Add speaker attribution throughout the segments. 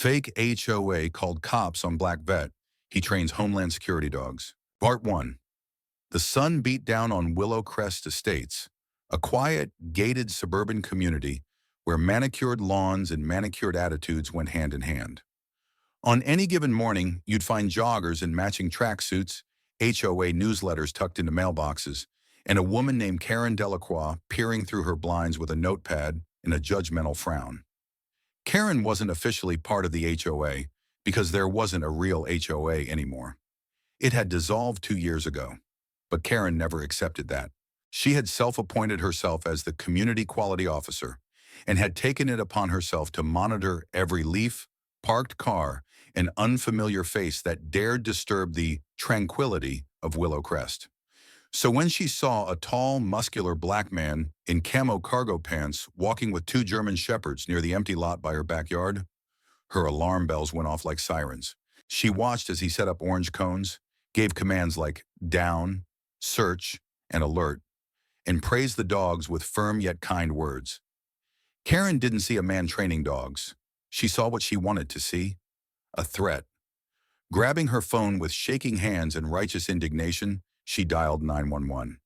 Speaker 1: Fake HOA called cops on black vet. He trains Homeland Security dogs. Part 1. The sun beat down on Willow Crest Estates, a quiet, gated suburban community where manicured lawns and manicured attitudes went hand in hand. On any given morning, you'd find joggers in matching tracksuits, HOA newsletters tucked into mailboxes, and a woman named Karen Delacroix peering through her blinds with a notepad and a judgmental frown. Karen wasn't officially part of the HOA because there wasn't a real HOA anymore. It had dissolved 2 years ago, but Karen never accepted that. She had self-appointed herself as the community quality officer and had taken it upon herself to monitor every leaf, parked car, and unfamiliar face that dared disturb the tranquility of Willow Crest. So when she saw a tall, muscular black man in camo cargo pants walking with two German shepherds near the empty lot by her backyard, her alarm bells went off like sirens. She watched as he set up orange cones, gave commands like down, search, and alert, and praised the dogs with firm yet kind words. Karen didn't see a man training dogs. She saw what she wanted to see, a threat. Grabbing her phone with shaking hands and righteous indignation, she dialed 911.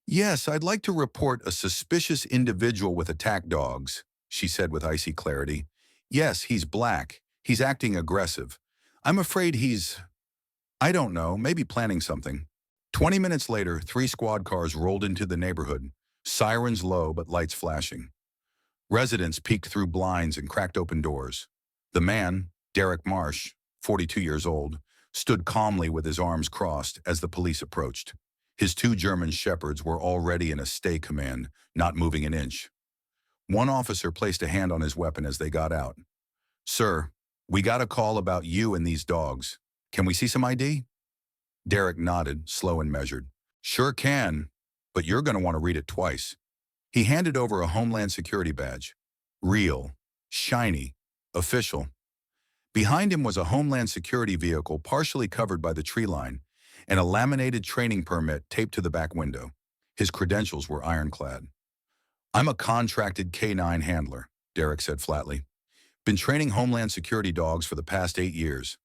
Speaker 1: "Yes, I'd like to report a suspicious individual with attack dogs," she said with icy clarity. "Yes, he's black. He's acting aggressive. I'm afraid I don't know, maybe planning something." 20 minutes later, 3 squad cars rolled into the neighborhood, sirens low but lights flashing. Residents peeked through blinds and cracked open doors. The man, Derek Marsh, 42 years old, stood calmly with his arms crossed as the police approached. His two German shepherds were already in a stay command, not moving an inch. One officer placed a hand on his weapon as they got out. "Sir, we got a call about you and these dogs. Can we see some ID?" Derek nodded, slow and measured. "Sure can, but you're going to want to read it twice." He handed over a Homeland Security badge. Real, shiny, official. Behind him was a Homeland Security vehicle partially covered by the tree line and a laminated training permit taped to the back window. His credentials were ironclad. "I'm a contracted K9 handler," Derek said flatly. "Been training Homeland Security dogs for the past 8 years.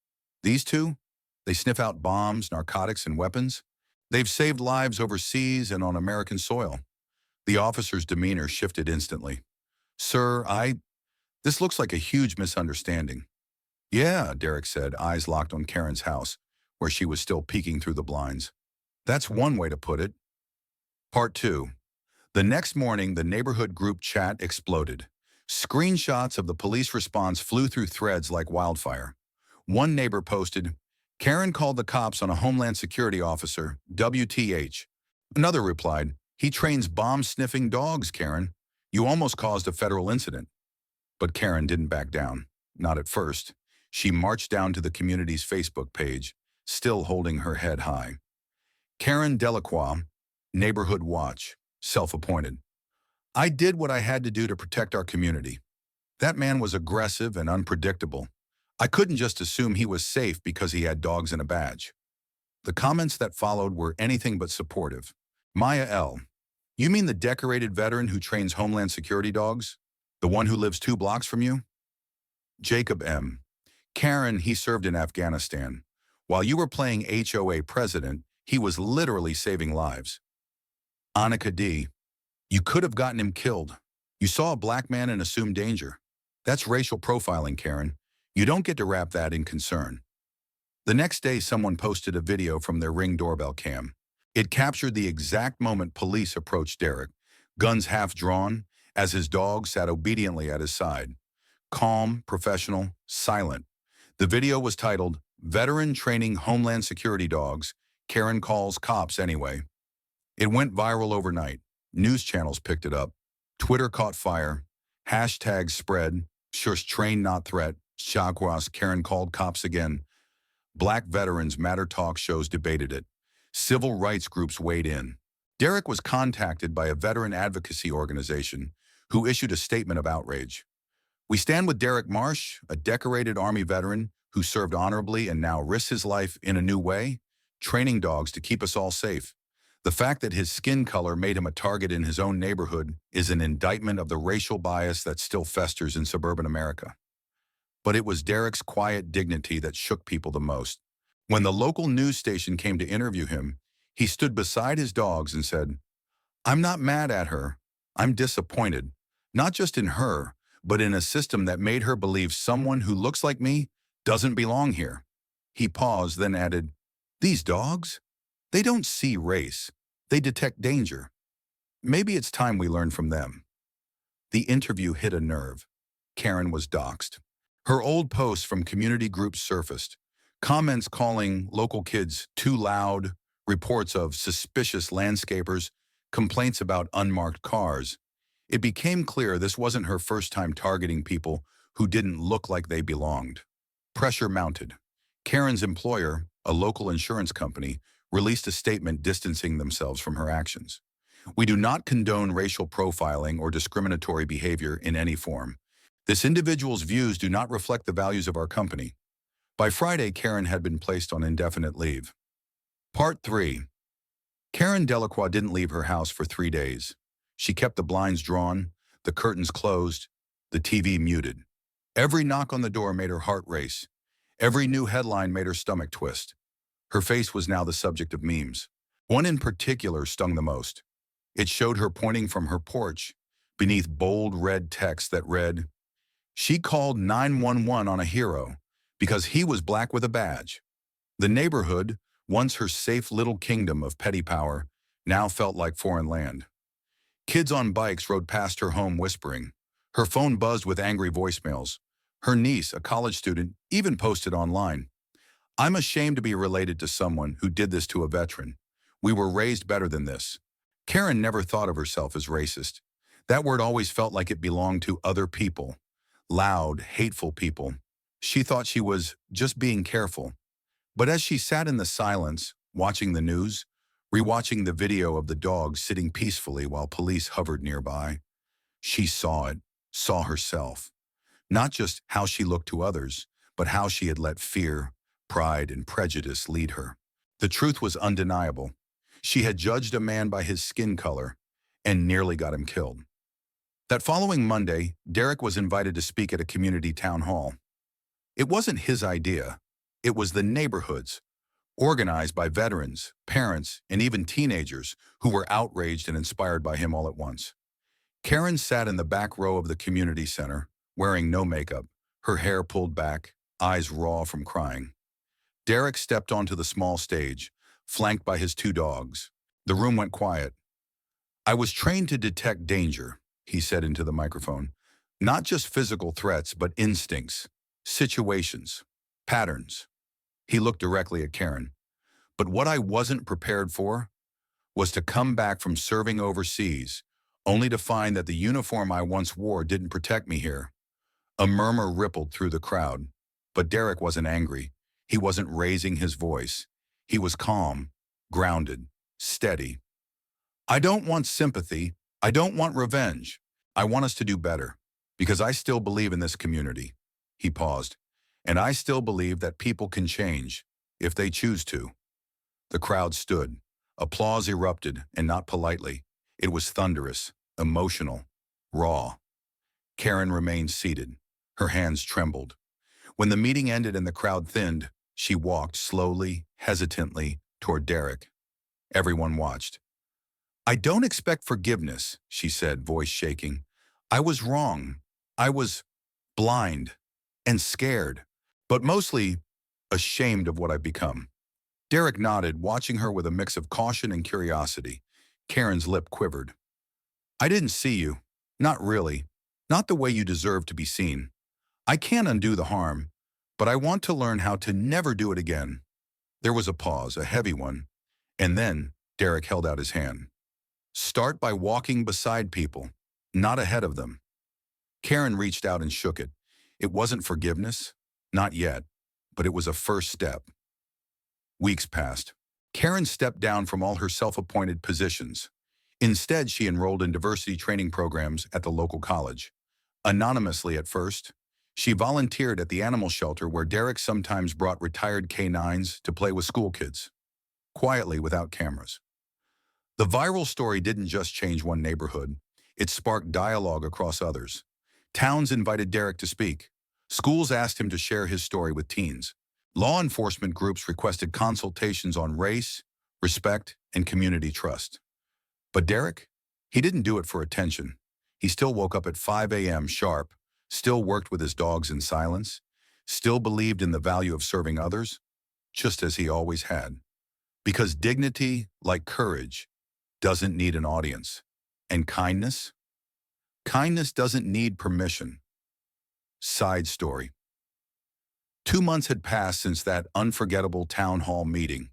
Speaker 1: These two? They sniff out bombs, narcotics, and weapons. They've saved lives overseas and on American soil." The officer's demeanor shifted instantly. "Sir, this looks like a huge misunderstanding." "Yeah," Derek said, eyes locked on Karen's house, where she was still peeking through the blinds. "That's one way to put it." Part 2. The next morning, the neighborhood group chat exploded. Screenshots of the police response flew through threads like wildfire. One neighbor posted, "Karen called the cops on a Homeland Security officer, WTH. Another replied, "He trains bomb-sniffing dogs, Karen. You almost caused a federal incident." But Karen didn't back down. Not at first. She marched down to the community's Facebook page, still holding her head high. Karen Delacroix, Neighborhood Watch, self-appointed. "I did what I had to do to protect our community. That man was aggressive and unpredictable. I couldn't just assume he was safe because he had dogs and a badge." The comments that followed were anything but supportive. Maya L. "You mean the decorated veteran who trains Homeland Security dogs? The one who lives 2 blocks from you?" Jacob M. "Karen, he served in Afghanistan. While you were playing HOA president, he was literally saving lives." Annika D. "You could have gotten him killed. You saw a black man and assumed danger. That's racial profiling, Karen. You don't get to wrap that in concern." The next day, someone posted a video from their Ring doorbell cam. It captured the exact moment police approached Derek, guns half drawn, as his dog sat obediently at his side. Calm, professional, silent. The video was titled, "Veteran Training Homeland Security Dogs. Karen Calls Cops Anyway." It went viral overnight. News channels picked it up. Twitter caught fire. Hashtags spread. Shush train not threat. Shagwas Karen called cops again. Black Veterans Matter talk shows debated it. Civil rights groups weighed in. Derek was contacted by a veteran advocacy organization who issued a statement of outrage. "We stand with Derek Marsh, a decorated Army veteran who served honorably and now risks his life in a new way, training dogs to keep us all safe. The fact that his skin color made him a target in his own neighborhood is an indictment of the racial bias that still festers in suburban America." But it was Derek's quiet dignity that shook people the most. When the local news station came to interview him, he stood beside his dogs and said, "I'm not mad at her. I'm disappointed, not just in her, but in a system that made her believe someone who looks like me doesn't belong here." He paused, then added, "These dogs? They don't see race. They detect danger. Maybe it's time we learn from them." The interview hit a nerve. Karen was doxxed. Her old posts from community groups surfaced. Comments calling local kids too loud, reports of suspicious landscapers, complaints about unmarked cars. It became clear this wasn't her first time targeting people who didn't look like they belonged. Pressure mounted. Karen's employer, a local insurance company, released a statement distancing themselves from her actions. "We do not condone racial profiling or discriminatory behavior in any form. This individual's views do not reflect the values of our company." By Friday, Karen had been placed on indefinite leave. Part 3. Karen Delacroix didn't leave her house for 3 days. She kept the blinds drawn, the curtains closed, the TV muted. Every knock on the door made her heart race. Every new headline made her stomach twist. Her face was now the subject of memes. One in particular stung the most. It showed her pointing from her porch beneath bold red text that read, "She called 911 on a hero because he was black with a badge." The neighborhood, once her safe little kingdom of petty power, now felt like foreign land. Kids on bikes rode past her home whispering. Her phone buzzed with angry voicemails. Her niece, a college student, even posted online, "I'm ashamed to be related to someone who did this to a veteran. We were raised better than this." Karen never thought of herself as racist. That word always felt like it belonged to other people. Loud, hateful people. She thought she was just being careful. But as she sat in the silence, watching the news, rewatching the video of the dog sitting peacefully while police hovered nearby, she saw it, saw herself. Not just how she looked to others, but how she had let fear, pride, and prejudice lead her. The truth was undeniable. She had judged a man by his skin color and nearly got him killed. That following Monday, Derek was invited to speak at a community town hall. It wasn't his idea. It was the neighborhood's, organized by veterans, parents, and even teenagers who were outraged and inspired by him all at once. Karen sat in the back row of the community center, wearing no makeup, her hair pulled back, eyes raw from crying. Derek stepped onto the small stage, flanked by his 2 dogs. The room went quiet. "I was trained to detect danger," he said into the microphone. "Not just physical threats, but instincts, situations, patterns." He looked directly at Karen. "But what I wasn't prepared for was to come back from serving overseas, only to find that the uniform I once wore didn't protect me here." A murmur rippled through the crowd, but Derek wasn't angry. He wasn't raising his voice. He was calm, grounded, steady. "I don't want sympathy. I don't want revenge. I want us to do better, because I still believe in this community." He paused. "And I still believe that people can change, if they choose to." The crowd stood. Applause erupted, and not politely. It was thunderous, emotional, raw. Karen remained seated. Her hands trembled. When the meeting ended and the crowd thinned, she walked slowly, hesitantly, toward Derek. Everyone watched. "I don't expect forgiveness," she said, voice shaking. "I was wrong. I was blind and scared, but mostly ashamed of what I've become." Derek nodded, watching her with a mix of caution and curiosity. Karen's lip quivered. "I didn't see you. Not really. Not the way you deserve to be seen. I can't undo the harm, but I want to learn how to never do it again." There was a pause, a heavy one, and then Derek held out his hand. "Start by walking beside people, not ahead of them." Karen reached out and shook it. It wasn't forgiveness, not yet, but it was a first step. Weeks passed. Karen stepped down from all her self-appointed positions. Instead, she enrolled in diversity training programs at the local college. Anonymously at first, she volunteered at the animal shelter where Derek sometimes brought retired canines to play with school kids, quietly without cameras. The viral story didn't just change one neighborhood. It sparked dialogue across others. Towns invited Derek to speak. Schools asked him to share his story with teens. Law enforcement groups requested consultations on race, respect, and community trust. But Derek? He didn't do it for attention. He still woke up at 5 a.m. sharp, still worked with his dogs in silence, still believed in the value of serving others, just as he always had. Because dignity, like courage, doesn't need an audience. And kindness? Kindness doesn't need permission. Side story. 2 months had passed since that unforgettable town hall meeting,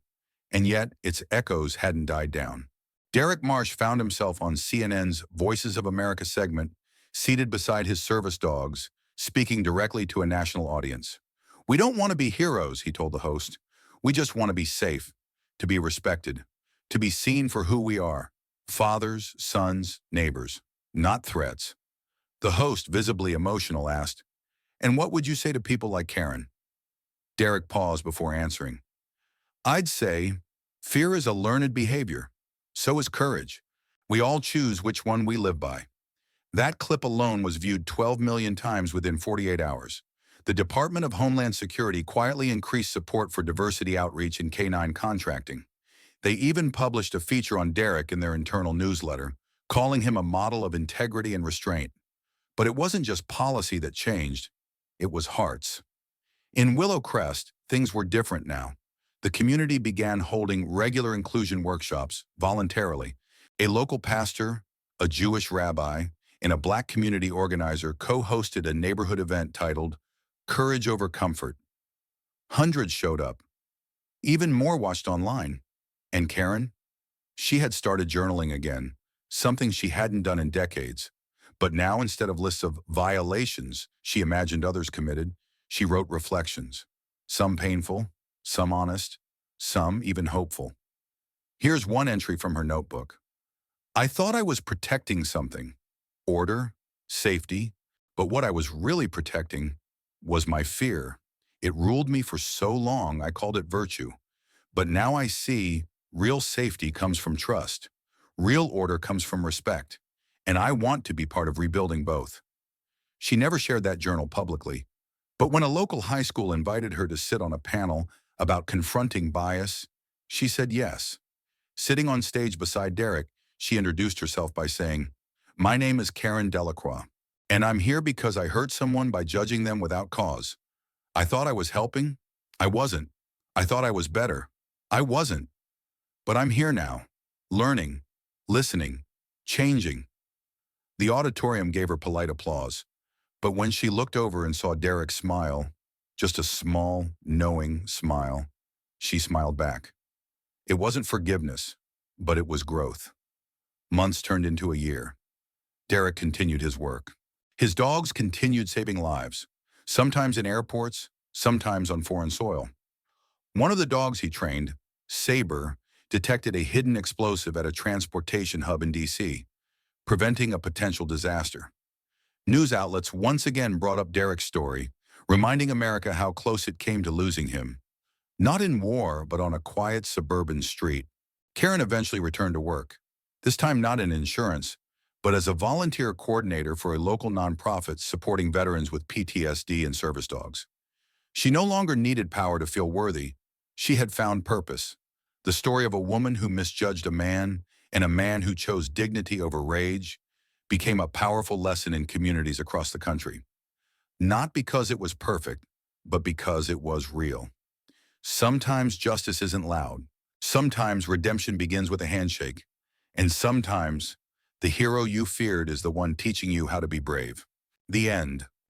Speaker 1: and yet its echoes hadn't died down. Derek Marsh found himself on CNN's Voices of America segment, seated beside his service dogs, speaking directly to a national audience. "We don't want to be heroes," he told the host. "We just want to be safe, to be respected, to be seen for who we are, fathers, sons, neighbors, not threats." The host, visibly emotional, asked, "And what would you say to people like Karen?" Derek paused before answering. "I'd say, fear is a learned behavior. So is courage. We all choose which one we live by." That clip alone was viewed 12 million times within 48 hours. The Department of Homeland Security quietly increased support for diversity outreach and canine contracting. They even published a feature on Derek in their internal newsletter, calling him a model of integrity and restraint. But it wasn't just policy that changed, it was hearts. In Willow Crest, things were different now. The community began holding regular inclusion workshops voluntarily. A local pastor, a Jewish rabbi, and a Black community organizer co-hosted a neighborhood event titled Courage Over Comfort. Hundreds showed up. Even more watched online. And Karen? She had started journaling again, something she hadn't done in decades. But now, instead of lists of violations she imagined others committed, she wrote reflections. Some painful, some honest, some even hopeful. Here's one entry from her notebook. "I thought I was protecting something, order, safety, but what I was really protecting was my fear. It ruled me for so long I called it virtue. But now I see real safety comes from trust. Real order comes from respect. And I want to be part of rebuilding both." She never shared that journal publicly. But when a local high school invited her to sit on a panel about confronting bias, she said yes. Sitting on stage beside Derek, she introduced herself by saying, "My name is Karen Delacroix, and I'm here because I hurt someone by judging them without cause. I thought I was helping. I wasn't. I thought I was better. I wasn't. But I'm here now, learning, listening, changing." The auditorium gave her polite applause. But when she looked over and saw Derek smile, just a small, knowing smile, she smiled back. It wasn't forgiveness, but it was growth. Months turned into a year. Derek continued his work. His dogs continued saving lives, sometimes in airports, sometimes on foreign soil. One of the dogs he trained, Saber, detected a hidden explosive at a transportation hub in D.C., preventing a potential disaster. News outlets once again brought up Derek's story, reminding America how close it came to losing him. Not in war, but on a quiet suburban street. Karen eventually returned to work, this time not in insurance, but as a volunteer coordinator for a local nonprofit supporting veterans with PTSD and service dogs. She no longer needed power to feel worthy. She had found purpose. The story of a woman who misjudged a man and a man who chose dignity over rage became a powerful lesson in communities across the country. Not because it was perfect, but because it was real. Sometimes justice isn't loud. Sometimes redemption begins with a handshake. And sometimes the hero you feared is the one teaching you how to be brave. The end.